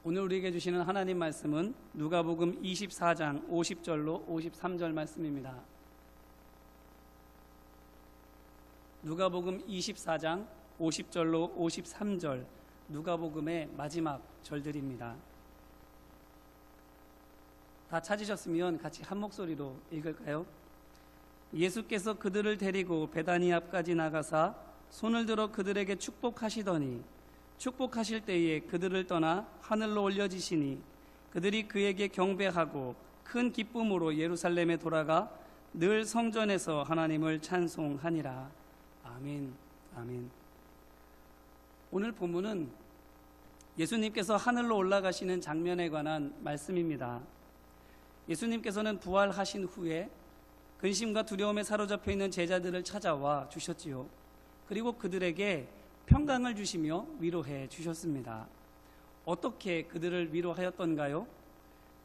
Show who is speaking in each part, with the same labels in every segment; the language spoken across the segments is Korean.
Speaker 1: 오늘 우리에게 주시는 하나님 말씀은 누가복음 24장 50절로 53절 말씀입니다. 누가복음 24장 50절로 53절, 누가복음의 마지막 절들입니다. 다 찾으셨으면 같이 한 목소리로 읽을까요? 예수께서 그들을 데리고 베다니 앞까지 나가사 손을 들어 그들에게 축복하시더니 축복하실 때에 그들을 떠나 하늘로 올려지시니 그들이 그에게 경배하고 큰 기쁨으로 예루살렘에 돌아가 늘 성전에서 하나님을 찬송하니라. 아멘. 아멘. 오늘 본문은 예수님께서 하늘로 올라가시는 장면에 관한 말씀입니다. 예수님께서는 부활하신 후에 근심과 두려움에 사로잡혀 있는 제자들을 찾아와 주셨지요. 그리고 그들에게 평강을 주시며 위로해 주셨습니다. 어떻게 그들을 위로하였던가요?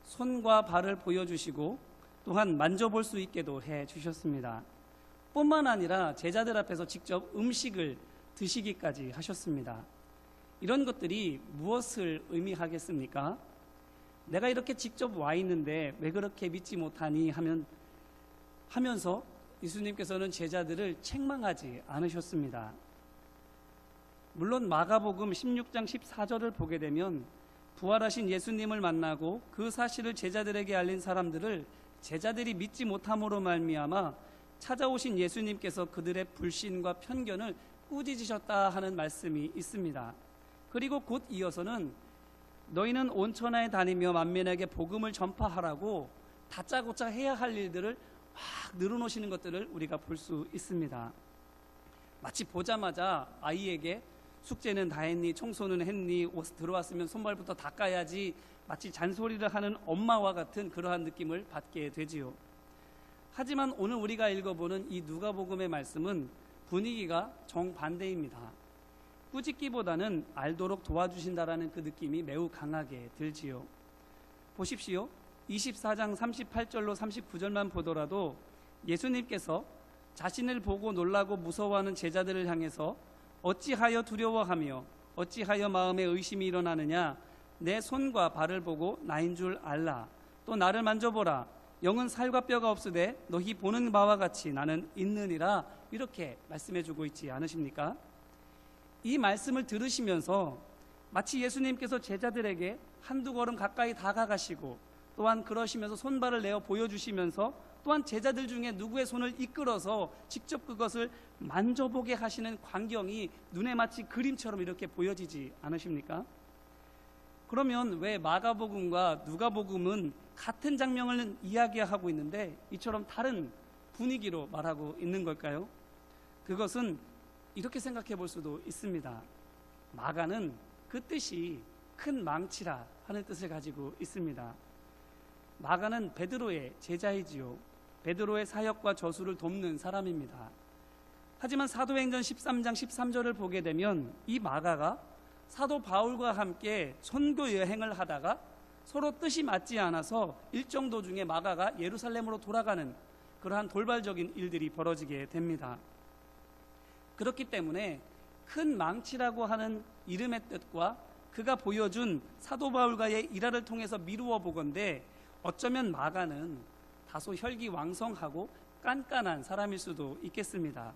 Speaker 1: 손과 발을 보여주시고 또한 만져볼 수 있게도 해 주셨습니다. 뿐만 아니라 제자들 앞에서 직접 음식을 드시기까지 하셨습니다. 이런 것들이 무엇을 의미하겠습니까? 내가 이렇게 직접 와 있는데 왜 그렇게 믿지 못하니 하면서 예수님께서는 제자들을 책망하지 않으셨습니다. 물론 마가복음 16장 14절을 보게 되면 부활하신 예수님을 만나고 그 사실을 제자들에게 알린 사람들을 제자들이 믿지 못함으로 말미암아 찾아오신 예수님께서 그들의 불신과 편견을 꾸짖으셨다 하는 말씀이 있습니다. 그리고 곧 이어서는 너희는 온 천하에 다니며 만민에게 복음을 전파하라고 다짜고짜 해야 할 일들을 막 늘어놓으시는 것들을 우리가 볼 수 있습니다. 마치 보자마자 아이에게 숙제는 다 했니? 청소는 했니? 옷 들어왔으면 손발부터 닦아야지, 마치 잔소리를 하는 엄마와 같은 그러한 느낌을 받게 되지요. 하지만 오늘 우리가 읽어보는 이 누가복음의 말씀은 분위기가 정반대입니다. 꾸짖기보다는 알도록 도와주신다라는 그 느낌이 매우 강하게 들지요. 보십시오. 24장 38절로 39절만 보더라도 예수님께서 자신을 보고 놀라고 무서워하는 제자들을 향해서 어찌하여 두려워하며 어찌하여 마음에 의심이 일어나느냐, 내 손과 발을 보고 나인 줄 알라. 또 나를 만져보라. 영은 살과 뼈가 없으되 너희 보는 바와 같이 나는 있느니라. 이렇게 말씀해주고 있지 않으십니까? 이 말씀을 들으시면서 마치 예수님께서 제자들에게 한두 걸음 가까이 다가가시고 또한 그러시면서 손발을 내어 보여주시면서 또한 제자들 중에 누구의 손을 이끌어서 직접 그것을 만져보게 하시는 광경이 눈에 마치 그림처럼 이렇게 보여지지 않으십니까? 그러면 왜 마가복음과 누가복음은 같은 장면을 이야기하고 있는데 이처럼 다른 분위기로 말하고 있는 걸까요? 그것은 이렇게 생각해 볼 수도 있습니다. 마가는 그 뜻이 큰 망치라 하는 뜻을 가지고 있습니다. 마가는 베드로의 제자이지요. 베드로의 사역과 저수를 돕는 사람입니다. 하지만 사도행전 13장 13절을 보게 되면 이 마가가 사도 바울과 함께 선교 여행을 하다가 서로 뜻이 맞지 않아서 일정 도중에 마가가 예루살렘으로 돌아가는 그러한 돌발적인 일들이 벌어지게 됩니다. 그렇기 때문에 큰 망치라고 하는 이름의 뜻과 그가 보여준 사도 바울과의 일화를 통해서 미루어 보건대 어쩌면 마가는 다소 혈기왕성하고 깐깐한 사람일 수도 있겠습니다.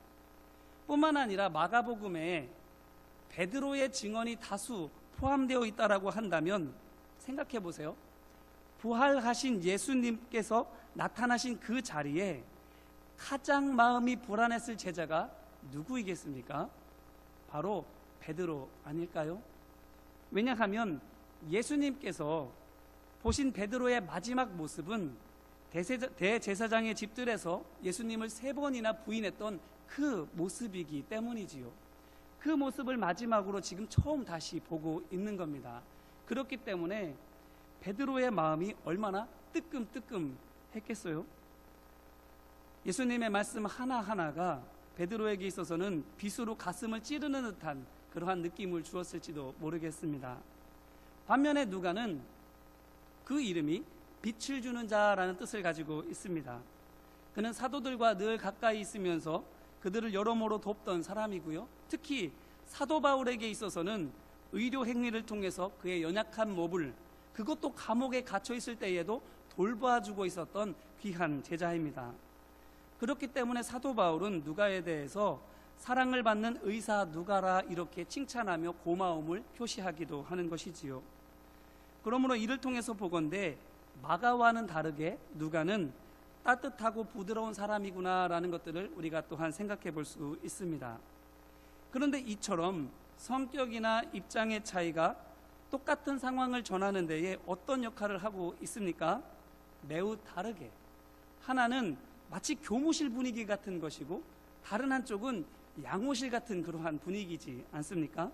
Speaker 1: 뿐만 아니라 마가복음에 베드로의 증언이 다수 포함되어 있다라고 한다면 생각해 보세요. 부활하신 예수님께서 나타나신 그 자리에 가장 마음이 불안했을 제자가 누구이겠습니까? 바로 베드로 아닐까요? 왜냐하면 예수님께서 보신 베드로의 마지막 모습은 대제사장의 집들에서 예수님을 3번이나 부인했던 그 모습이기 때문이지요. 그 모습을 마지막으로 지금 처음 다시 보고 있는 겁니다. 그렇기 때문에 베드로의 마음이 얼마나 뜨끔뜨끔했겠어요? 예수님의 말씀 하나하나가 베드로에게 있어서는 빗으로 가슴을 찌르는 듯한 그러한 느낌을 주었을지도 모르겠습니다. 반면에 누가는 그 이름이 빛을 주는 자라는 뜻을 가지고 있습니다. 그는 사도들과 늘 가까이 있으면서 그들을 여러모로 돕던 사람이고요. 특히 사도 바울에게 있어서는 의료 행위를 통해서 그의 연약한 몸을, 그것도 감옥에 갇혀 있을 때에도 돌봐주고 있었던 귀한 제자입니다. 그렇기 때문에 사도 바울은 누가에 대해서 사랑을 받는 의사 누가라 이렇게 칭찬하며 고마움을 표시하기도 하는 것이지요. 그러므로 이를 통해서 보건대 마가와는 다르게 누가는 따뜻하고 부드러운 사람이구나라는 것들을 우리가 또한 생각해 볼 수 있습니다. 그런데 이처럼 성격이나 입장의 차이가 똑같은 상황을 전하는 데에 어떤 역할을 하고 있습니까? 매우 다르게. 하나는 마치 교무실 분위기 같은 것이고 다른 한쪽은 양호실 같은 그러한 분위기지 않습니까?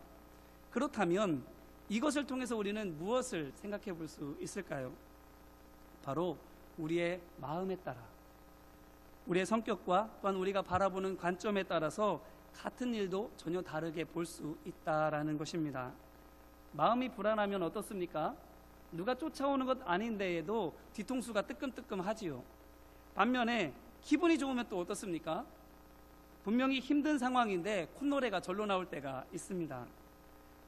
Speaker 1: 그렇다면 이것을 통해서 우리는 무엇을 생각해 볼 수 있을까요? 바로 우리의 마음에 따라, 우리의 성격과 또한 우리가 바라보는 관점에 따라서 같은 일도 전혀 다르게 볼 수 있다라는 것입니다. 마음이 불안하면 어떻습니까? 누가 쫓아오는 것 아닌데에도 뒤통수가 뜨끔뜨끔하지요. 반면에 기분이 좋으면 또 어떻습니까? 분명히 힘든 상황인데 콧노래가 절로 나올 때가 있습니다.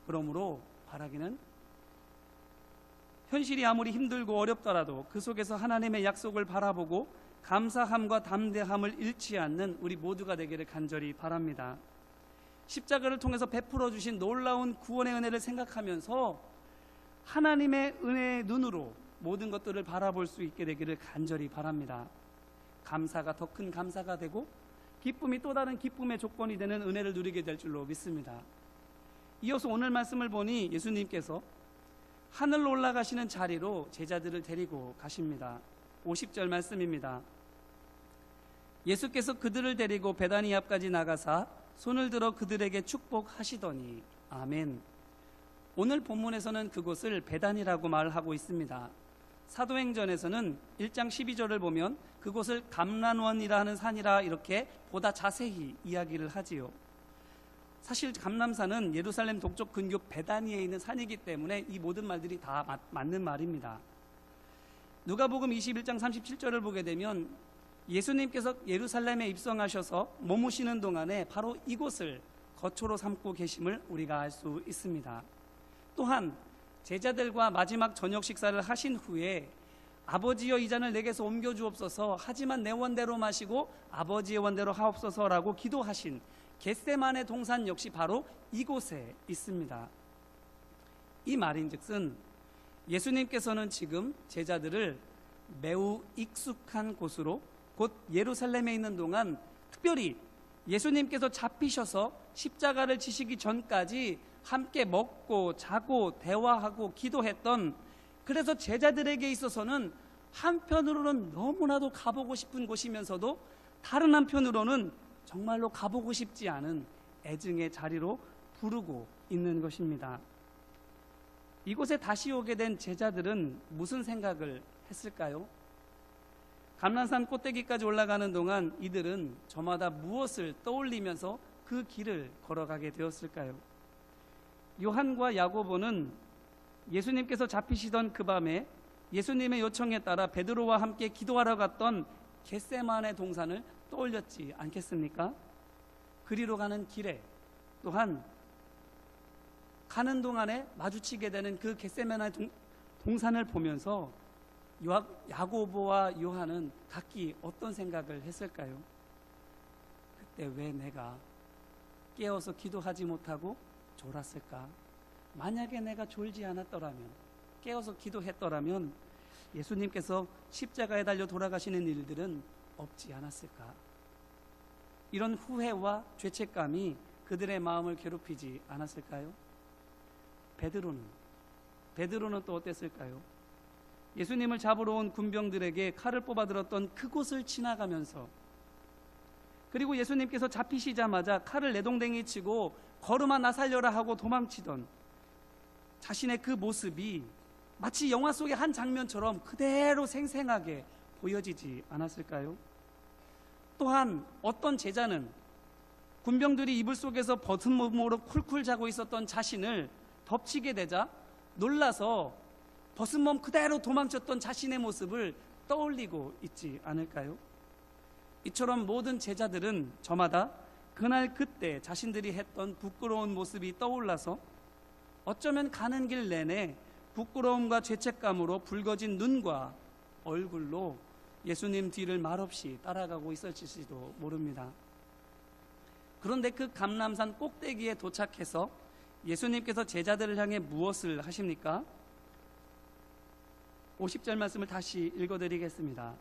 Speaker 1: 그러므로 바라기는 현실이 아무리 힘들고 어렵더라도 그 속에서 하나님의 약속을 바라보고 감사함과 담대함을 잃지 않는 우리 모두가 되기를 간절히 바랍니다. 십자가를 통해서 베풀어 주신 놀라운 구원의 은혜를 생각하면서 하나님의 은혜의 눈으로 모든 것들을 바라볼 수 있게 되기를 간절히 바랍니다. 감사가 더 큰 감사가 되고 기쁨이 또 다른 기쁨의 조건이 되는 은혜를 누리게 될 줄로 믿습니다. 이어서 오늘 말씀을 보니 예수님께서 하늘로 올라가시는 자리로 제자들을 데리고 가십니다. 50절 말씀입니다. 예수께서 그들을 데리고 베다니 앞까지 나가사 손을 들어 그들에게 축복하시더니. 아멘. 오늘 본문에서는 그곳을 베다니라고 말하고 있습니다. 사도행전에서는 1장 12절을 보면 그곳을 감람원이라 하는 산이라 이렇게 보다 자세히 이야기를 하지요. 사실 감람산은 예루살렘 동쪽 근교 베다니에 있는 산이기 때문에 이 모든 말들이 다 맞는 말입니다. 누가복음 21장 37절을 보게 되면 예수님께서 예루살렘에 입성하셔서 머무시는 동안에 바로 이곳을 거처로 삼고 계심을 우리가 알 수 있습니다. 또한 제자들과 마지막 저녁 식사를 하신 후에 아버지여 이 잔을 내게서 옮겨주옵소서, 하지만 내 원대로 마시고 아버지의 원대로 하옵소서라고 기도하신 겟세마네 동산 역시 바로 이곳에 있습니다. 이 말인즉슨 예수님께서는 지금 제자들을 매우 익숙한 곳으로 곧 예루살렘에 있는 동안 특별히 예수님께서 잡히셔서 십자가를 지시기 전까지 함께 먹고 자고 대화하고 기도했던, 그래서 제자들에게 있어서는 한편으로는 너무나도 가보고 싶은 곳이면서도 다른 한편으로는 정말로 가보고 싶지 않은 애증의 자리로 부르고 있는 것입니다. 이곳에 다시 오게 된 제자들은 무슨 생각을 했을까요? 감람산 꼭대기까지 올라가는 동안 이들은 저마다 무엇을 떠올리면서 그 길을 걸어가게 되었을까요? 요한과 야고보는 예수님께서 잡히시던 그 밤에 예수님의 요청에 따라 베드로와 함께 기도하러 갔던 겟세마네 동산을 떠올렸지 않겠습니까? 그리로 가는 길에 또한 가는 동안에 마주치게 되는 그 겟세마네 동산을 보면서 야고보와 요한은 각기 어떤 생각을 했을까요? 그때 왜 내가 깨어서 기도하지 못하고 졸았을까? 만약에 내가 졸지 않았더라면, 깨어서 기도했더라면 예수님께서 십자가에 달려 돌아가시는 일들은 없지 않았을까? 이런 후회와 죄책감이 그들의 마음을 괴롭히지 않았을까요? 베드로는 또 어땠을까요? 예수님을 잡으러 온 군병들에게 칼을 뽑아들었던 그곳을 지나가면서, 그리고 예수님께서 잡히시자마자 칼을 내동댕이 치고 걸음아 나 살려라 하고 도망치던 자신의 그 모습이 마치 영화 속의 한 장면처럼 그대로 생생하게 보여지지 않았을까요? 또한 어떤 제자는 군병들이 이불 속에서 벗은 몸으로 쿨쿨 자고 있었던 자신을 덮치게 되자 놀라서 벗은 몸 그대로 도망쳤던 자신의 모습을 떠올리고 있지 않을까요? 이처럼 모든 제자들은 저마다 그날 그때 자신들이 했던 부끄러운 모습이 떠올라서 어쩌면 가는 길 내내 부끄러움과 죄책감으로 붉어진 눈과 얼굴로 예수님 뒤를 말없이 따라가고 있을지도 모릅니다. 그런데 그 감람산 꼭대기에 도착해서 예수님께서 제자들을 향해 무엇을 하십니까? 50절 말씀을 다시 읽어드리겠습니다.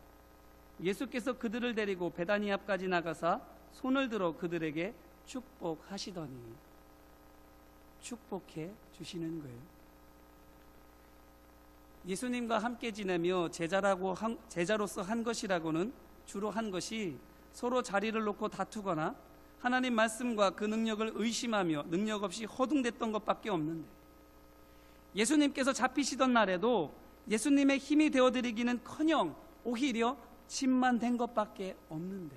Speaker 1: 예수께서 그들을 데리고 베다니 앞까지 나가사 손을 들어 그들에게 축복하시더니, 축복해 주시는 거예요. 예수님과 함께 지내며 제자로서 한 것이라고는 주로 한 것이 서로 자리를 놓고 다투거나 하나님 말씀과 그 능력을 의심하며 능력 없이 허둥댔던 것밖에 없는데, 예수님께서 잡히시던 날에도 예수님의 힘이 되어드리기는커녕 오히려 짐만 된 것밖에 없는데,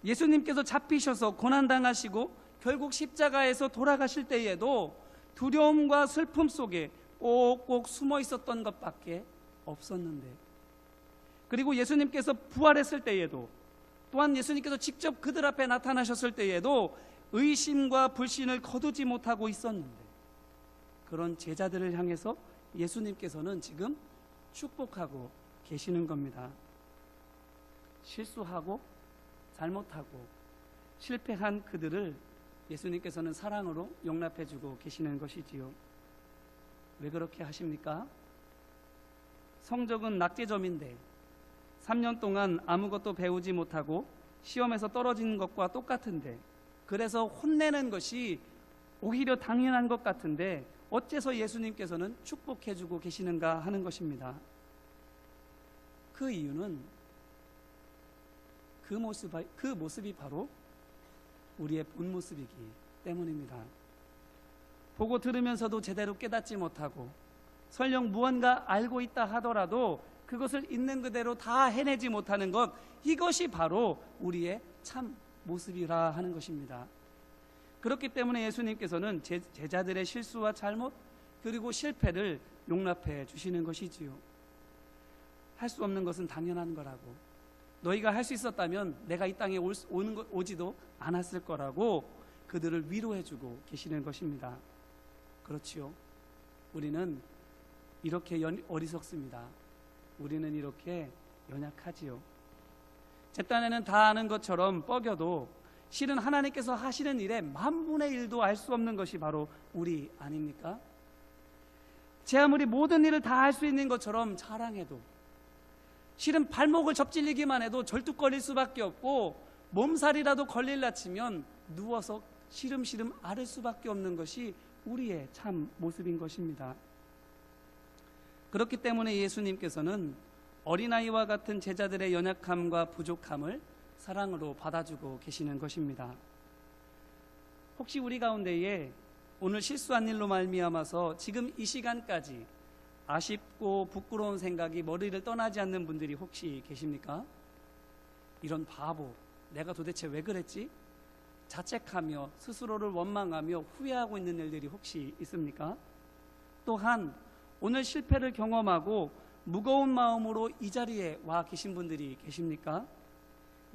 Speaker 1: 예수님께서 잡히셔서 고난당하시고 결국 십자가에서 돌아가실 때에도 두려움과 슬픔 속에 꼭꼭 숨어 있었던 것밖에 없었는데, 그리고 예수님께서 부활했을 때에도, 또한 예수님께서 직접 그들 앞에 나타나셨을 때에도 의심과 불신을 거두지 못하고 있었는데, 그런 제자들을 향해서 예수님께서는 지금 축복하고 계시는 겁니다. 실수하고 잘못하고 실패한 그들을 예수님께서는 사랑으로 용납해주고 계시는 것이지요. 왜 그렇게 하십니까? 성적은 낙제점인데 3년 동안 아무것도 배우지 못하고 시험에서 떨어지는 것과 똑같은데, 그래서 혼내는 것이 오히려 당연한 것 같은데 어째서 예수님께서는 축복해주고 계시는가 하는 것입니다. 그 이유는 그 모습이 바로 우리의 본 모습이기 때문입니다. 보고 들으면서도 제대로 깨닫지 못하고 설령 무언가 알고 있다 하더라도 그것을 있는 그대로 다 해내지 못하는 것, 이것이 바로 우리의 참 모습이라 하는 것입니다. 그렇기 때문에 예수님께서는 제자들의 실수와 잘못 그리고 실패를 용납해 주시는 것이지요. 할 수 없는 것은 당연한 거라고, 너희가 할 수 있었다면 내가 이 땅에 오지도 않았을 거라고 그들을 위로해주고 계시는 것입니다. 그렇지요. 우리는 이렇게 어리석습니다. 우리는 이렇게 연약하지요. 제 딴에는 다 아는 것처럼 뻐겨도 실은 하나님께서 하시는 일의 10,000분의 1도 알 수 없는 것이 바로 우리 아닙니까? 제 아무리 모든 일을 다 할 수 있는 것처럼 자랑해도 실은 발목을 접질리기만 해도 절뚝거릴 수밖에 없고 몸살이라도 걸릴라 치면 누워서 시름시름 앓을 수밖에 없는 것이 우리의 참 모습인 것입니다. 그렇기 때문에 예수님께서는 어린아이와 같은 제자들의 연약함과 부족함을 사랑으로 받아주고 계시는 것입니다. 혹시 우리 가운데에 오늘 실수한 일로 말미암아서 지금 이 시간까지 아쉽고 부끄러운 생각이 머리를 떠나지 않는 분들이 혹시 계십니까? 이런 바보, 내가 도대체 왜 그랬지? 자책하며 스스로를 원망하며 후회하고 있는 일들이 혹시 있습니까? 또한 오늘 실패를 경험하고 무거운 마음으로 이 자리에 와 계신 분들이 계십니까?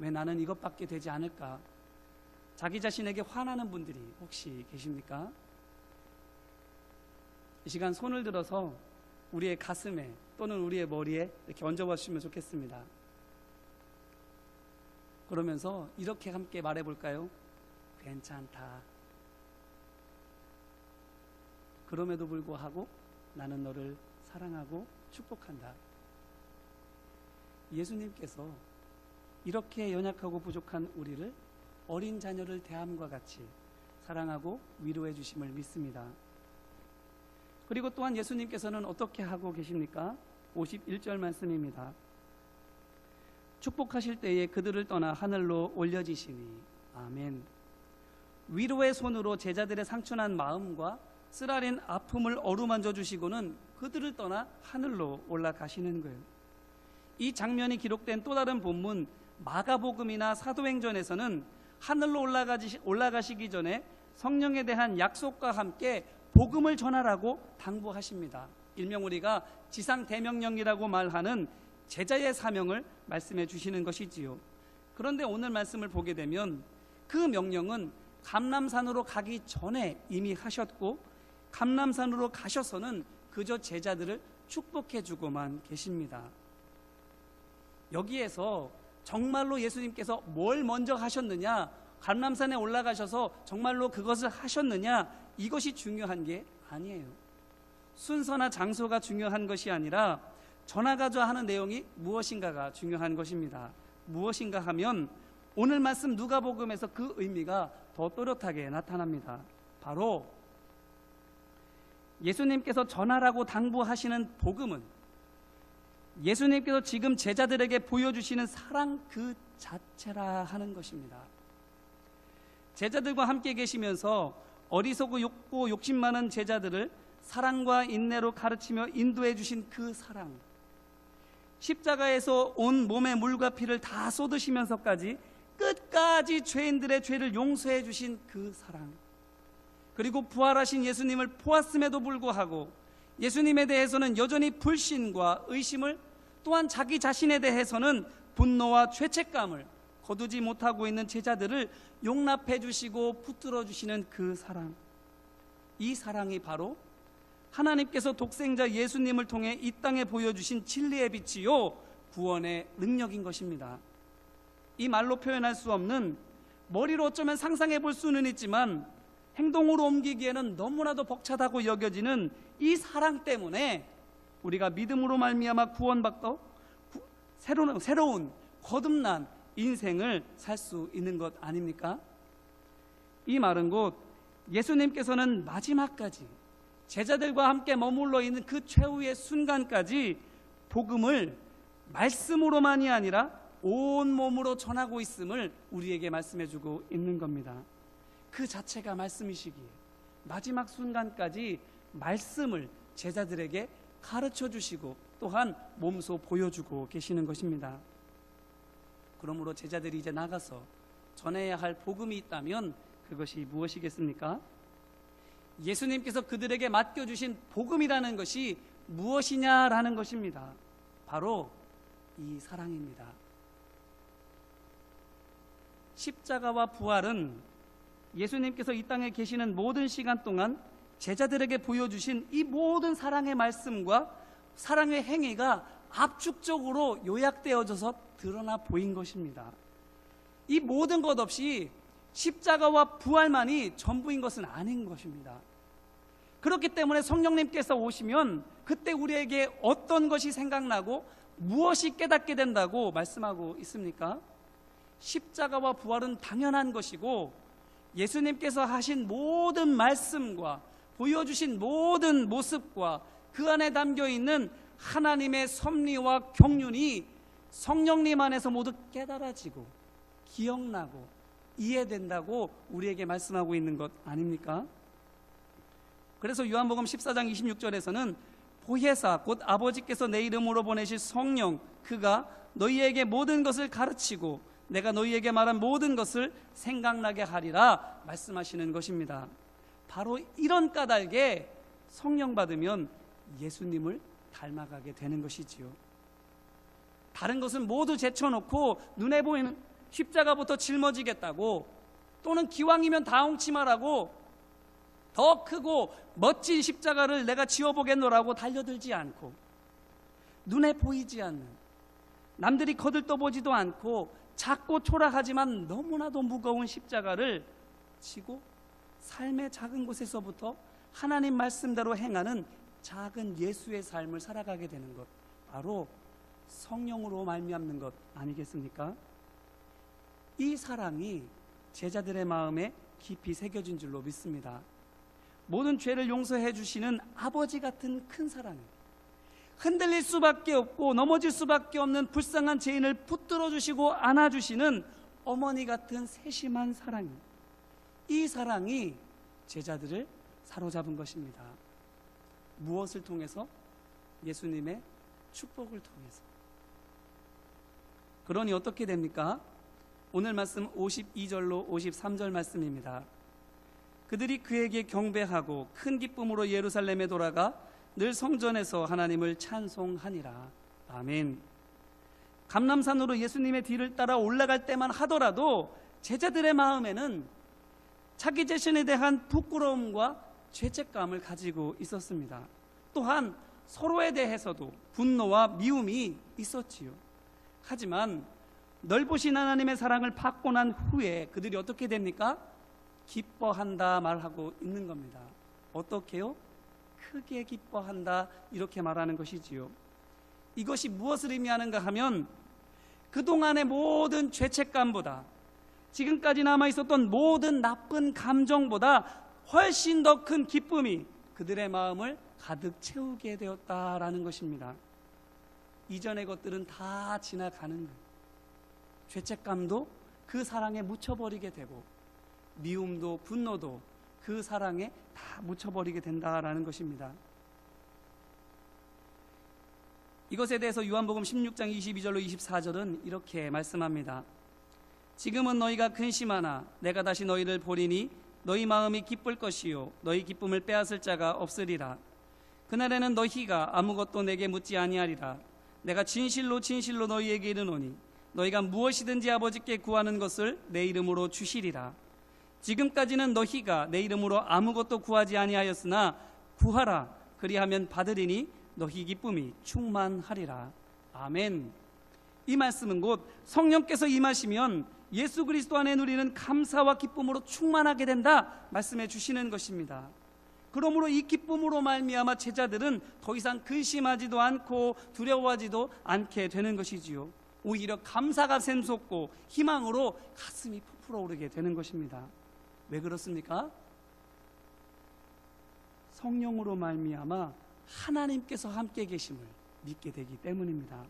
Speaker 1: 왜 나는 이것밖에 되지 않을까? 자기 자신에게 화나는 분들이 혹시 계십니까? 이 시간 손을 들어서 우리의 가슴에 또는 우리의 머리에 이렇게 얹어봐 주시면 좋겠습니다. 그러면서 이렇게 함께 말해볼까요? 괜찮다. 그럼에도 불구하고 나는 너를 사랑하고 축복한다. 예수님께서 이렇게 연약하고 부족한 우리를 어린 자녀를 대함과 같이 사랑하고 위로해 주심을 믿습니다. 그리고 또한 예수님께서는 어떻게 하고 계십니까? 51절 말씀입니다. 축복하실 때에 그들을 떠나 하늘로 올려지시니. 아멘. 위로의 손으로 제자들의 상처난 마음과 쓰라린 아픔을 어루만져 주시고는 그들을 떠나 하늘로 올라가시는 거예요. 이 장면이 기록된 또 다른 본문 마가복음이나 사도행전에서는 하늘로 올라가시기 전에 성령에 대한 약속과 함께 복음을 전하라고 당부하십니다. 일명 우리가 지상대명령이라고 말하는 제자의 사명을 말씀해 주시는 것이지요. 그런데 오늘 말씀을 보게 되면 그 명령은 감람산으로 가기 전에 이미 하셨고 감람산으로 가셔서는 그저 제자들을 축복해주고만 계십니다. 여기에서 정말로 예수님께서 뭘 먼저 하셨느냐, 감람산에 올라가셔서 정말로 그것을 하셨느냐, 이것이 중요한 게 아니에요. 순서나 장소가 중요한 것이 아니라 전하고자 하는 내용이 무엇인가가 중요한 것입니다. 무엇인가 하면 오늘 말씀 누가복음에서 그 의미가 더 또렷하게 나타납니다. 바로 예수님께서 전하라고 당부하시는 복음은 예수님께서 지금 제자들에게 보여주시는 사랑 그 자체라 하는 것입니다. 제자들과 함께 계시면서 어리석고 욕심 많은 제자들을 사랑과 인내로 가르치며 인도해 주신 그 사랑, 십자가에서 온 몸의 물과 피를 다 쏟으시면서까지 끝까지 죄인들의 죄를 용서해 주신 그 사랑, 그리고 부활하신 예수님을 보았음에도 불구하고 예수님에 대해서는 여전히 불신과 의심을, 또한 자기 자신에 대해서는 분노와 죄책감을 거두지 못하고 있는 제자들을 용납해 주시고 붙들어 주시는 그 사랑, 이 사랑이 바로 하나님께서 독생자 예수님을 통해 이 땅에 보여주신 진리의 빛이요 구원의 능력인 것입니다. 이 말로 표현할 수 없는, 머리로 어쩌면 상상해 볼 수는 있지만 행동으로 옮기기에는 너무나도 벅차다고 여겨지는 이 사랑 때문에 우리가 믿음으로 말미암아 구원받고 새로운 거듭난 인생을 살 수 있는 것 아닙니까? 이 말은 곧 예수님께서는 마지막까지 제자들과 함께 머물러 있는 그 최후의 순간까지 복음을 말씀으로만이 아니라 온 몸으로 전하고 있음을 우리에게 말씀해주고 있는 겁니다. 그 자체가 말씀이시기에 마지막 순간까지 말씀을 제자들에게 가르쳐 주시고 또한 몸소 보여주고 계시는 것입니다. 그러므로 제자들이 이제 나가서 전해야 할 복음이 있다면 그것이 무엇이겠습니까? 예수님께서 그들에게 맡겨주신 복음이라는 것이 무엇이냐라는 것입니다. 바로 이 사랑입니다. 십자가와 부활은 예수님께서 이 땅에 계시는 모든 시간 동안 제자들에게 보여주신 이 모든 사랑의 말씀과 사랑의 행위가 압축적으로 요약되어져서 드러나 보인 것입니다. 이 모든 것 없이 십자가와 부활만이 전부인 것은 아닌 것입니다. 그렇기 때문에 성령님께서 오시면 그때 우리에게 어떤 것이 생각나고 무엇이 깨닫게 된다고 말씀하고 있습니까? 십자가와 부활은 당연한 것이고 예수님께서 하신 모든 말씀과 보여주신 모든 모습과 그 안에 담겨있는 하나님의 섭리와 경륜이 성령님 안에서 모두 깨달아지고 기억나고 이해된다고 우리에게 말씀하고 있는 것 아닙니까? 그래서 요한복음 14장 26절에서는 보혜사 곧 아버지께서 내 이름으로 보내실 성령, 그가 너희에게 모든 것을 가르치고 내가 너희에게 말한 모든 것을 생각나게 하리라 말씀하시는 것입니다. 바로 이런 까닭에 성령 받으면 예수님을 닮아가게 되는 것이지요. 다른 것은 모두 제쳐놓고 눈에 보이는 십자가부터 짊어지겠다고, 또는 기왕이면 다홍치마라고 더 크고 멋진 십자가를 내가 지어보겠노라고 달려들지 않고, 눈에 보이지 않는, 남들이 거들떠보지도 않고 작고 초라하지만 너무나도 무거운 십자가를 지고 삶의 작은 곳에서부터 하나님 말씀대로 행하는 작은 예수의 삶을 살아가게 되는 것, 바로 성령으로 말미암는 것 아니겠습니까? 이 사랑이 제자들의 마음에 깊이 새겨진 줄로 믿습니다. 모든 죄를 용서해 주시는 아버지 같은 큰 사랑, 흔들릴 수밖에 없고 넘어질 수밖에 없는 불쌍한 죄인을 붙들어 주시고 안아주시는 어머니 같은 세심한 사랑, 이 사랑이 제자들을 사로잡은 것입니다. 무엇을 통해서? 예수님의 축복을 통해서. 그러니 어떻게 됩니까? 오늘 말씀 52절로 53절 말씀입니다. 그들이 그에게 경배하고 큰 기쁨으로 예루살렘에 돌아가 늘 성전에서 하나님을 찬송하니라. 아멘. 감람산으로 예수님의 뒤를 따라 올라갈 때만 하더라도 제자들의 마음에는 자기 자신에 대한 부끄러움과 죄책감을 가지고 있었습니다. 또한 서로에 대해서도 분노와 미움이 있었지요. 하지만 넓으신 하나님의 사랑을 받고 난 후에 그들이 어떻게 됩니까? 기뻐한다 말하고 있는 겁니다. 어떻게요? 크게 기뻐한다 이렇게 말하는 것이지요. 이것이 무엇을 의미하는가 하면 그동안의 모든 죄책감보다 지금까지 남아있었던 모든 나쁜 감정보다 훨씬 더 큰 기쁨이 그들의 마음을 가득 채우게 되었다라는 것입니다. 이전의 것들은 다 지나가는 거예요. 죄책감도 그 사랑에 묻혀버리게 되고 미움도 분노도 그 사랑에 다 묻혀버리게 된다라는 것입니다. 이것에 대해서 요한복음 16장 22절로 24절은 이렇게 말씀합니다. 지금은 너희가 근심하나 내가 다시 너희를 보리니 너희 마음이 기쁠 것이요 너희 기쁨을 빼앗을 자가 없으리라. 그날에는 너희가 아무것도 내게 묻지 아니하리라. 내가 진실로 진실로 너희에게 이르노니 너희가 무엇이든지 아버지께 구하는 것을 내 이름으로 주시리라. 지금까지는 너희가 내 이름으로 아무것도 구하지 아니하였으나 구하라 그리하면 받으리니 너희 기쁨이 충만하리라. 아멘. 이 말씀은 곧 성령께서 임하시면 예수 그리스도 안에 누리는 감사와 기쁨으로 충만하게 된다 말씀해 주시는 것입니다. 그러므로 이 기쁨으로 말미암아 제자들은 더 이상 근심하지도 않고 두려워하지도 않게 되는 것이지요. 오히려 감사가 샘솟고 희망으로 가슴이 부풀어 오르게 되는 것입니다. 왜 그렇습니까? 성령으로 말미암아 하나님께서 함께 계심을 믿게 되기 때문입니다.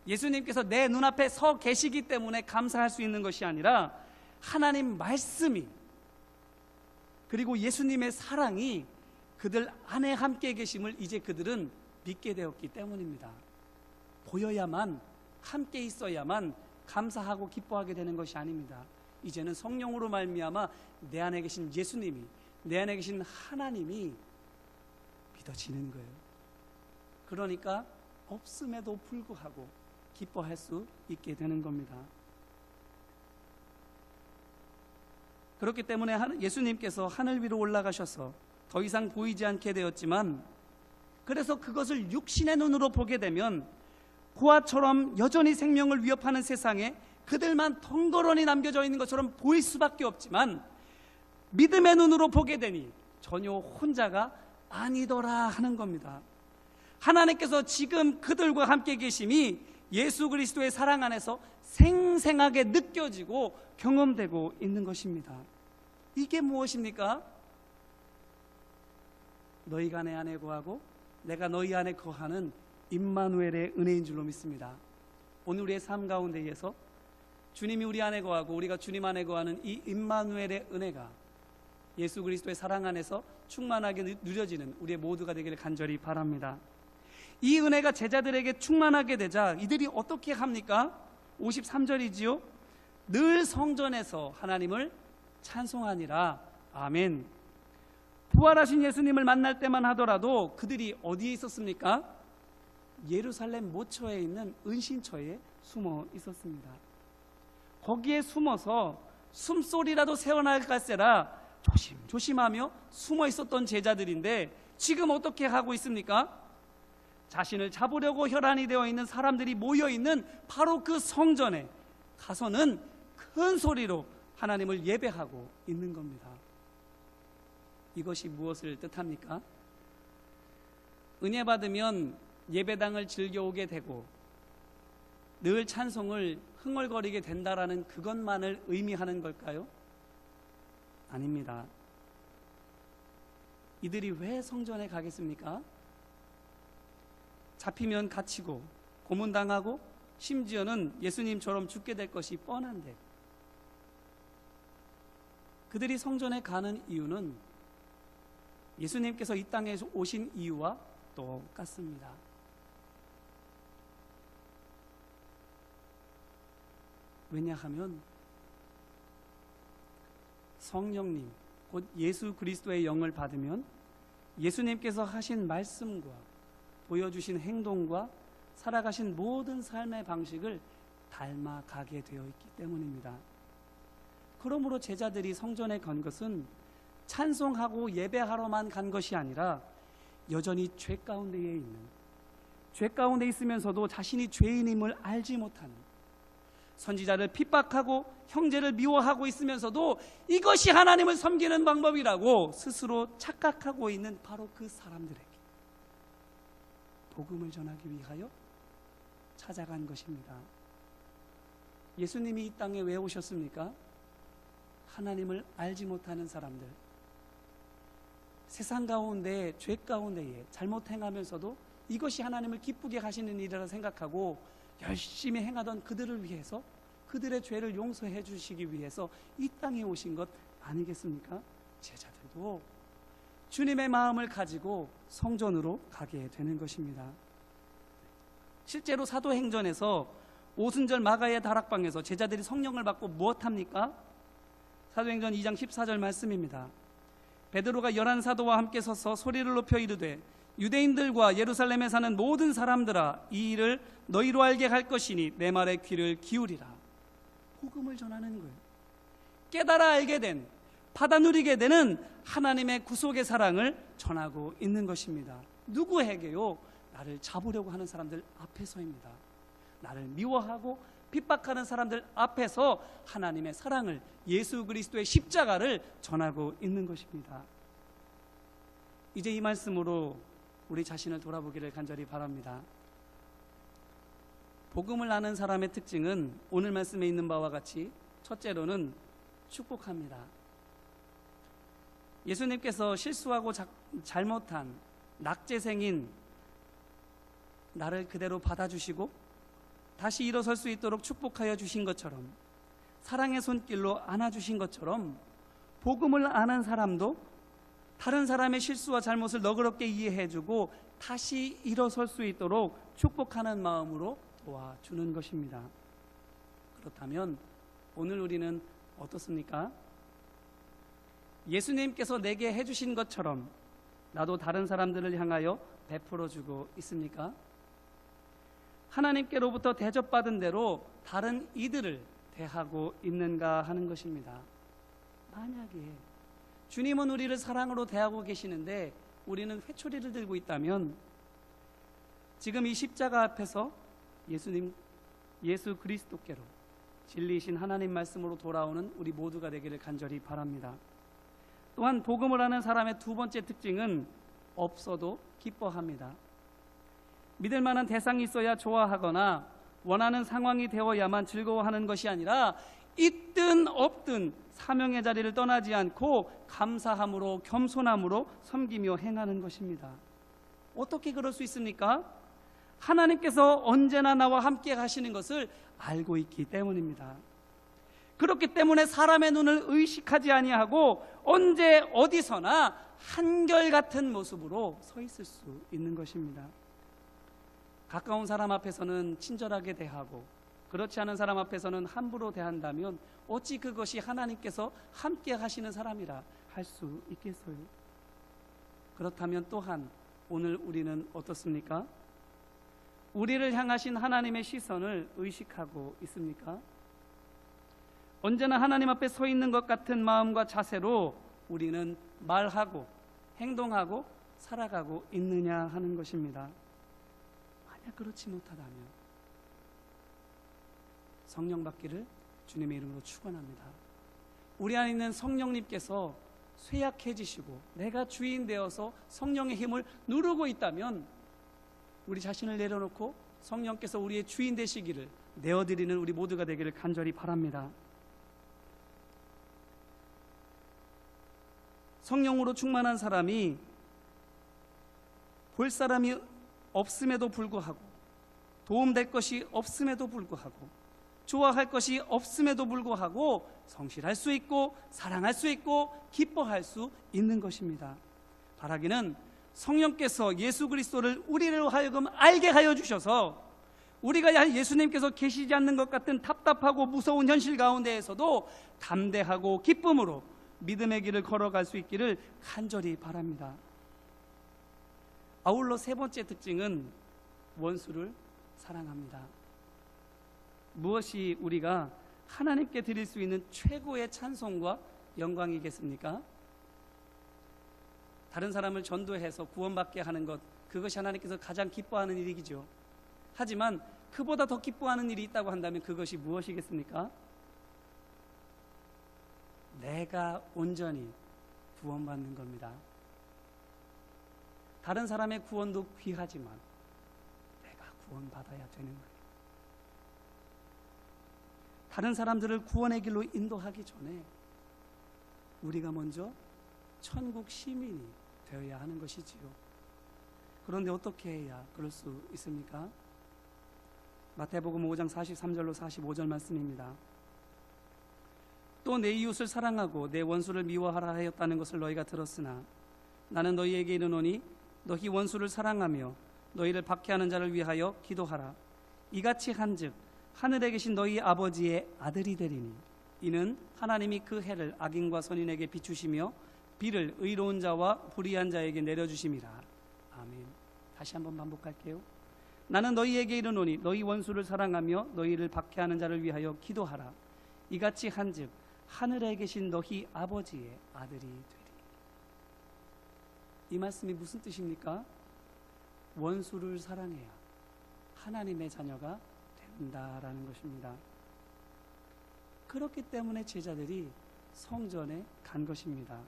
Speaker 1: 예수님께서 내 눈앞에 서 계시기 때문에 감사할 수 있는 것이 아니라 하나님 말씀이 그리고 예수님의 사랑이 그들 안에 함께 계심을 이제 그들은 믿게 되었기 때문입니다. 보여야만 함께 있어야만 감사하고 기뻐하게 되는 것이 아닙니다. 이제는 성령으로 말미암아 내 안에 계신 예수님이 내 안에 계신 하나님이 믿어지는 거예요. 그러니까 없음에도 불구하고 기뻐할 수 있게 되는 겁니다. 그렇기 때문에 예수님께서 하늘 위로 올라가셔서 더 이상 보이지 않게 되었지만 그래서 그것을 육신의 눈으로 보게 되면 고아처럼 여전히 생명을 위협하는 세상에 그들만 덩그러니 남겨져 있는 것처럼 보일 수밖에 없지만 믿음의 눈으로 보게 되니 전혀 혼자가 아니더라 하는 겁니다. 하나님께서 지금 그들과 함께 계심이 예수 그리스도의 사랑 안에서 생생하게 느껴지고 경험되고 있는 것입니다. 이게 무엇입니까? 너희가 내 안에 거하고 내가 너희 안에 거하는 임마누엘의 은혜인 줄로 믿습니다. 오늘 우리의 삶 가운데에서 주님이 우리 안에 거하고 우리가 주님 안에 거하는 이 임마누엘의 은혜가 예수 그리스도의 사랑 안에서 충만하게 누려지는 우리의 모두가 되기를 간절히 바랍니다. 이 은혜가 제자들에게 충만하게 되자 이들이 어떻게 합니까? 53절이지요. 늘 성전에서 하나님을 찬송하니라. 아멘. 부활하신 예수님을 만날 때만 하더라도 그들이 어디에 있었습니까? 예루살렘 모처에 있는 은신처에 숨어 있었습니다. 거기에 숨어서 숨소리라도 새어나갈세라 조심조심하며 숨어 있었던 제자들인데 지금 어떻게 하고 있습니까? 자신을 잡으려고 혈안이 되어 있는 사람들이 모여 있는 바로 그 성전에 가서는 큰 소리로 하나님을 예배하고 있는 겁니다. 이것이 무엇을 뜻합니까? 은혜 받으면 예배당을 즐겨오게 되고 늘 찬송을 흥얼거리게 된다라는 그것만을 의미하는 걸까요? 아닙니다. 이들이 왜 성전에 가겠습니까? 잡히면 갇히고 고문당하고 심지어는 예수님처럼 죽게 될 것이 뻔한데 그들이 성전에 가는 이유는 예수님께서 이 땅에 오신 이유와 똑같습니다. 왜냐하면 성령님 곧 예수 그리스도의 영을 받으면 예수님께서 하신 말씀과 보여주신 행동과 살아가신 모든 삶의 방식을 닮아가게 되어 있기 때문입니다. 그러므로 제자들이 성전에 간 것은 찬송하고 예배하러만 간 것이 아니라 여전히 죄 가운데에 있는, 죄 가운데 있으면서도 자신이 죄인임을 알지 못하는, 선지자를 핍박하고 형제를 미워하고 있으면서도 이것이 하나님을 섬기는 방법이라고 스스로 착각하고 있는 바로 그 사람들에게 복음을 전하기 위하여 찾아간 것입니다. 예수님이 이 땅에 왜 오셨습니까? 하나님을 알지 못하는 사람들, 세상 가운데 죄 가운데에 잘못 행하면서도 이것이 하나님을 기쁘게 하시는 일이라 생각하고 열심히 행하던 그들을 위해서, 그들의 죄를 용서해 주시기 위해서 이 땅에 오신 것 아니겠습니까? 제자들도 주님의 마음을 가지고 성전으로 가게 되는 것입니다. 실제로 사도행전에서 오순절 마가의 다락방에서 제자들이 성령을 받고 무엇합니까? 사도행전 2장 14절 말씀입니다. 베드로가 11사도와 함께 서서 소리를 높여 이르되 유대인들과 예루살렘에 사는 모든 사람들아, 이 일을 너희로 알게 할 것이니 내 말에 귀를 기울이라. 복음을 전하는 거예요. 깨달아 알게 된, 받아 누리게 되는 하나님의 구속의 사랑을 전하고 있는 것입니다. 누구에게요? 나를 잡으려고 하는 사람들 앞에서입니다. 나를 미워하고 핍박하는 사람들 앞에서 하나님의 사랑을, 예수 그리스도의 십자가를 전하고 있는 것입니다. 이제 이 말씀으로 우리 자신을 돌아보기를 간절히 바랍니다. 복음을 아는 사람의 특징은 오늘 말씀에 있는 바와 같이 첫째로는 축복합니다. 예수님께서 실수하고 잘못한 낙제생인 나를 그대로 받아주시고 다시 일어설 수 있도록 축복하여 주신 것처럼, 사랑의 손길로 안아주신 것처럼, 복음을 아는 사람도 다른 사람의 실수와 잘못을 너그럽게 이해해주고 다시 일어설 수 있도록 축복하는 마음으로 도와주는 것입니다. 그렇다면 오늘 우리는 어떻습니까? 예수님께서 내게 해주신 것처럼 나도 다른 사람들을 향하여 베풀어주고 있습니까? 하나님께로부터 대접받은 대로 다른 이들을 대하고 있는가 하는 것입니다. 만약에 주님은 우리를 사랑으로 대하고 계시는데 우리는 회초리를 들고 있다면 지금 이 십자가 앞에서 예수 그리스도께로 진리이신 하나님 말씀으로 돌아오는 우리 모두가 되기를 간절히 바랍니다. 또한 복음을 아는 사람의 두 번째 특징은 없어도 기뻐합니다. 믿을 만한 대상이 있어야 좋아하거나 원하는 상황이 되어야만 즐거워하는 것이 아니라 있든 없든 사명의 자리를 떠나지 않고 감사함으로, 겸손함으로 섬기며 행하는 것입니다. 어떻게 그럴 수 있습니까? 하나님께서 언제나 나와 함께 하시는 것을 알고 있기 때문입니다. 그렇기 때문에 사람의 눈을 의식하지 아니하고 언제 어디서나 한결같은 모습으로 서 있을 수 있는 것입니다. 가까운 사람 앞에서는 친절하게 대하고 그렇지 않은 사람 앞에서는 함부로 대한다면 어찌 그것이 하나님께서 함께 하시는 사람이라 할 수 있겠어요? 그렇다면 또한 오늘 우리는 어떻습니까? 우리를 향하신 하나님의 시선을 의식하고 있습니까? 언제나 하나님 앞에 서 있는 것 같은 마음과 자세로 우리는 말하고 행동하고 살아가고 있느냐 하는 것입니다. 만약 그렇지 못하다면 성령 받기를 주님의 이름으로 축원합니다. 우리 안에 있는 성령님께서 쇠약해지시고 내가 주인 되어서 성령의 힘을 누르고 있다면 우리 자신을 내려놓고 성령께서 우리의 주인 되시기를 내어드리는 우리 모두가 되기를 간절히 바랍니다. 성령으로 충만한 사람이 볼 사람이 없음에도 불구하고, 도움될 것이 없음에도 불구하고, 좋아할 것이 없음에도 불구하고 성실할 수 있고 사랑할 수 있고 기뻐할 수 있는 것입니다. 바라기는 성령께서 예수 그리스도를 우리로 하여금 알게 하여 주셔서 우리가 예수님께서 계시지 않는 것 같은 답답하고 무서운 현실 가운데에서도 담대하고 기쁨으로 믿음의 길을 걸어갈 수 있기를 간절히 바랍니다. 아울러 세 번째 특징은 원수를 사랑합니다. 무엇이 우리가 하나님께 드릴 수 있는 최고의 찬송과 영광이겠습니까? 다른 사람을 전도해서 구원받게 하는 것, 그것이 하나님께서 가장 기뻐하는 일이죠. 하지만 그보다 더 기뻐하는 일이 있다고 한다면 그것이 무엇이겠습니까? 내가 온전히 구원받는 겁니다. 다른 사람의 구원도 귀하지만 내가 구원받아야 되는 거예요. 다른 사람들을 구원의 길로 인도하기 전에 우리가 먼저 천국 시민이 되어야 하는 것이지요. 그런데 어떻게 해야 그럴 수 있습니까? 마태복음 5장 43절로 45절 말씀입니다. 또 내 이웃을 사랑하고 내 원수를 미워하라 하였다는 것을 너희가 들었으나 나는 너희에게 이르노니 너희 원수를 사랑하며 너희를 박해하는 자를 위하여 기도하라. 이같이 한즉 하늘에 계신 너희 아버지의 아들이 되리니 이는 하나님이 그 해를 악인과 선인에게 비추시며 비를 의로운 자와 불의한 자에게 내려주심이라. 아멘. 다시 한번 반복할게요. 나는 너희에게 이르노니 너희 원수를 사랑하며 너희를 박해하는 자를 위하여 기도하라. 이같이 한즉 하늘에 계신 너희 아버지의 아들이 되리. 이 말씀이 무슨 뜻입니까? 원수를 사랑해야 하나님의 자녀가 된다라는 것입니다. 그렇기 때문에 제자들이 성전에 간 것입니다.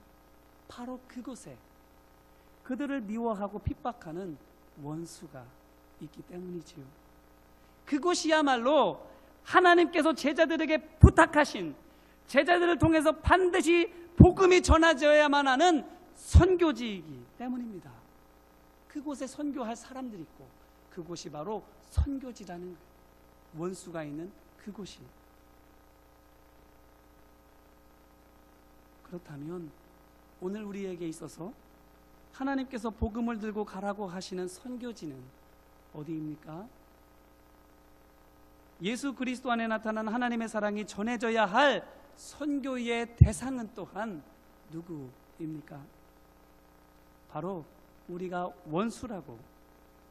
Speaker 1: 바로 그곳에 그들을 미워하고 핍박하는 원수가 있기 때문이지요. 그곳이야말로 하나님께서 제자들에게 부탁하신, 제자들을 통해서 반드시 복음이 전해져야만 하는 선교지이기 때문입니다. 그곳에 선교할 사람들이 있고 그곳이 바로 선교지라는 거예요. 원수가 있는 그곳이. 그렇다면 오늘 우리에게 있어서 하나님께서 복음을 들고 가라고 하시는 선교지는 어디입니까? 예수 그리스도 안에 나타난 하나님의 사랑이 전해져야 할 선교의 대상은 또한 누구입니까? 바로 우리가 원수라고,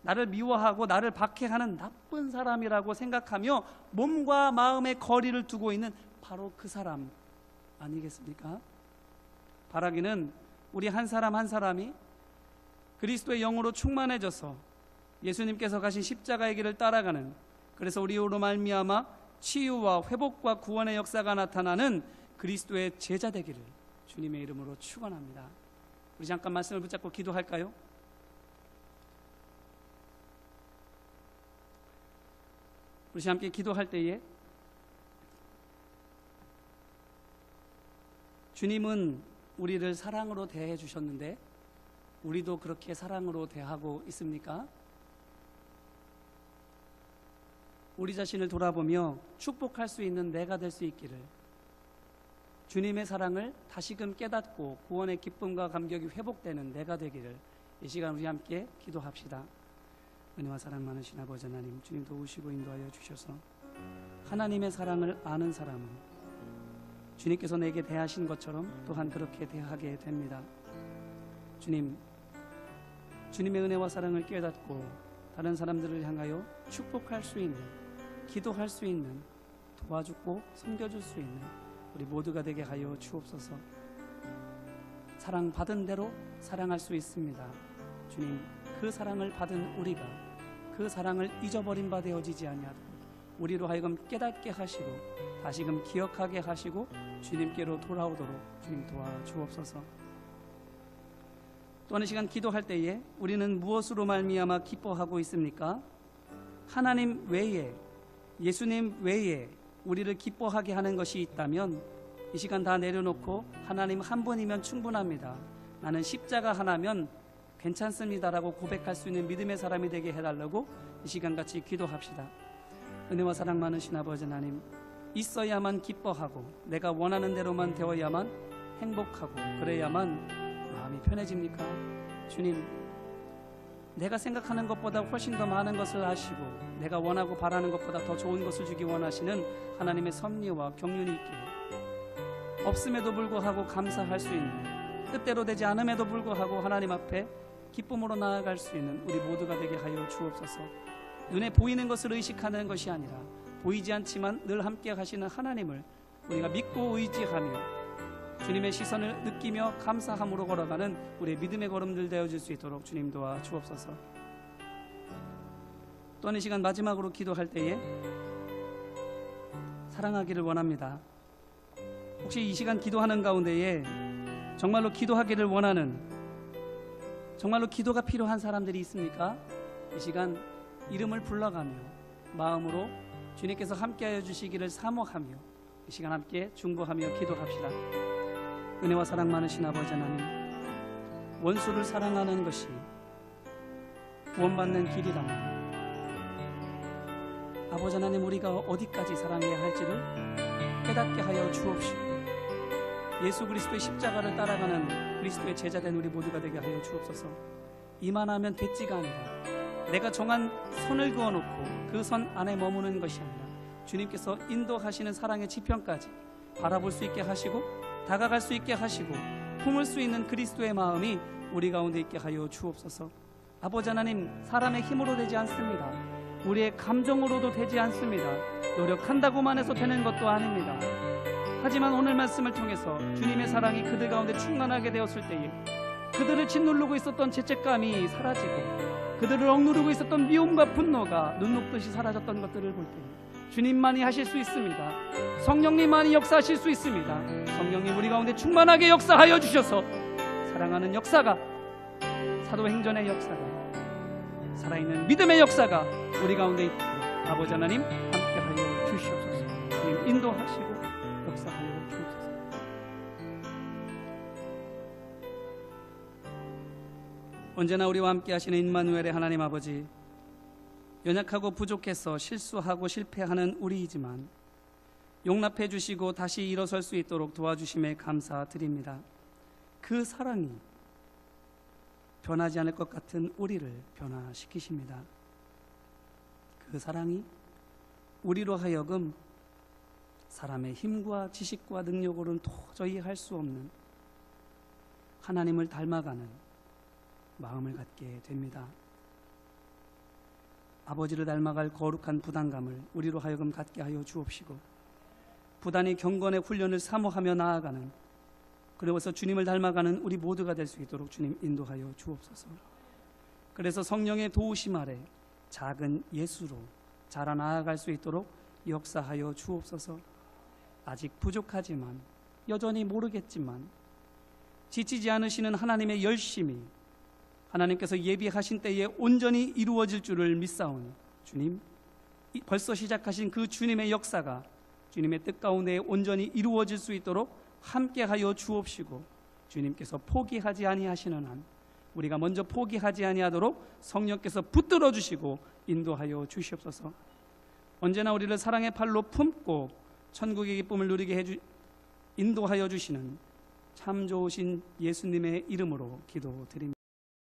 Speaker 1: 나를 미워하고 나를 박해하는 나쁜 사람이라고 생각하며 몸과 마음의 거리를 두고 있는 바로 그 사람 아니겠습니까? 바라기는 우리 한 사람 한 사람이 그리스도의 영으로 충만해져서 예수님께서 가신 십자가의 길을 따라가는, 그래서 우리로 말미암아 치유와 회복과 구원의 역사가 나타나는 그리스도의 제자 되기를 주님의 이름으로 축원합니다. 우리 잠깐 말씀을 붙잡고 기도할까요? 우리 함께 기도할 때에 주님은 우리를 사랑으로 대해 주셨는데 우리도 그렇게 사랑으로 대하고 있습니까? 우리 자신을 돌아보며 축복할 수 있는 내가 될 수 있기를, 주님의 사랑을 다시금 깨닫고 구원의 기쁨과 감격이 회복되는 내가 되기를 이 시간 우리 함께 기도합시다. 은혜와 사랑 많으신 아버지 하나님, 주님 도우시고 인도하여 주셔서 하나님의 사랑을 아는 사람은 주님께서 내게 대하신 것처럼 또한 그렇게 대하게 됩니다. 주님, 주님의 은혜와 사랑을 깨닫고 다른 사람들을 향하여 축복할 수 있는, 기도할 수 있는, 도와주고 섬겨줄 수 있는 우리 모두가 되게 하여 주옵소서. 사랑받은 대로 사랑할 수 있습니다. 주님, 그 사랑을 받은 우리가 그 사랑을 잊어버린 바 되어지지 아니하도록 우리로 하여금 깨닫게 하시고 다시금 기억하게 하시고 주님께로 돌아오도록 주님 도와주옵소서. 또 어느 시간 기도할 때에 우리는 무엇으로 말미암아 기뻐하고 있습니까? 하나님 외에, 예수님 외에 우리를 기뻐하게 하는 것이 있다면 이 시간 다 내려놓고 하나님 한 분이면 충분합니다, 나는 십자가 하나면 괜찮습니다라고 고백할 수 있는 믿음의 사람이 되게 해달라고 이 시간 같이 기도합시다. 은혜와 사랑 많으신 아버지 하나님, 있어야만 기뻐하고 내가 원하는 대로만 되어야만 행복하고 그래야만 마음이 편해집니까? 주님, 내가 생각하는 것보다 훨씬 더 많은 것을 아시고 내가 원하고 바라는 것보다 더 좋은 것을 주기 원하시는 하나님의 섭리와 경륜이 있기에 없음에도 불구하고 감사할 수 있는, 뜻대로 되지 않음에도 불구하고 하나님 앞에 기쁨으로 나아갈 수 있는 우리 모두가 되게 하여 주옵소서. 눈에 보이는 것을 의식하는 것이 아니라 보이지 않지만 늘 함께 하시는 하나님을 우리가 믿고 의지하며 주님의 시선을 느끼며 감사함으로 걸어가는 우리의 믿음의 걸음들 되어질 수 있도록 주님 도와 주옵소서. 또한 이 시간 마지막으로 기도할 때에 사랑하기를 원합니다. 혹시 이 시간 기도하는 가운데에 정말로 기도하기를 원하는, 정말로 기도가 필요한 사람들이 있습니까? 이 시간 이름을 불러가며 마음으로 주님께서 함께하여 주시기를 사모하며 이 시간 함께 중보하며 기도합시다. 은혜와 사랑 많으신 아버지 하나님, 원수를 사랑하는 것이 구원받는 길이라면 아버지 하나님, 우리가 어디까지 사랑해야 할지를 깨닫게 하여 주옵시고 예수 그리스도의 십자가를 따라가는 그리스도의 제자된 우리 모두가 되게 하여 주옵소서. 이만하면 됐지가 아니라 내가 정한 선을 그어놓고 그 선 안에 머무는 것이 아니라 주님께서 인도하시는 사랑의 지평까지 바라볼 수 있게 하시고 다가갈 수 있게 하시고 품을 수 있는 그리스도의 마음이 우리 가운데 있게 하여 주옵소서. 아버지 하나님, 사람의 힘으로 되지 않습니다. 우리의 감정으로도 되지 않습니다. 노력한다고만 해서 되는 것도 아닙니다. 하지만 오늘 말씀을 통해서 주님의 사랑이 그들 가운데 충만하게 되었을 때에 그들을 짓누르고 있었던 죄책감이 사라지고 그들을 억누르고 있었던 미움과 분노가 눈 녹듯이 사라졌던 것들을 볼 때 주님만이 하실 수 있습니다. 성령님만이 역사하실 수 있습니다. 성령님 우리 가운데 충만하게 역사하여 주셔서 사랑하는 역사가, 사도행전의 역사가, 살아있는 믿음의 역사가 우리 가운데 있고 아버지 하나님 함께하여 주시옵소서. 주님 인도하시고 역사하여 주옵소서. 언제나 우리와 함께 하시는 임마누엘의 하나님 아버지, 연약하고 부족해서 실수하고 실패하는 우리이지만 용납해 주시고 다시 일어설 수 있도록 도와주심에 감사드립니다. 그 사랑이 변하지 않을 것 같은 우리를 변화시키십니다. 그 사랑이 우리로 하여금 사람의 힘과 지식과 능력으로는 도저히 할 수 없는 하나님을 닮아가는 마음을 갖게 됩니다. 아버지를 닮아갈 거룩한 부담감을 우리로 하여금 갖게 하여 주옵시고 부단히 경건의 훈련을 사모하며 나아가는, 그래서 주님을 닮아가는 우리 모두가 될 수 있도록 주님 인도하여 주옵소서. 그래서 성령의 도우심 아래 작은 예수로 자라나아갈 수 있도록 역사하여 주옵소서. 아직 부족하지만, 여전히 모르겠지만 지치지 않으시는 하나님의 열심이 하나님께서 예비하신 때에 온전히 이루어질 줄을 믿사오니 주님, 벌써 시작하신 그 주님의 역사가 주님의 뜻 가운데 온전히 이루어질 수 있도록 함께하여 주옵시고 주님께서 포기하지 아니하시는 한 우리가 먼저 포기하지 아니하도록 성령께서 붙들어 주시고 인도하여 주시옵소서. 언제나 우리를 사랑의 팔로 품고 천국의 기쁨을 누리게 인도하여 주시는 참 좋으신 예수님의 이름으로 기도드립니다.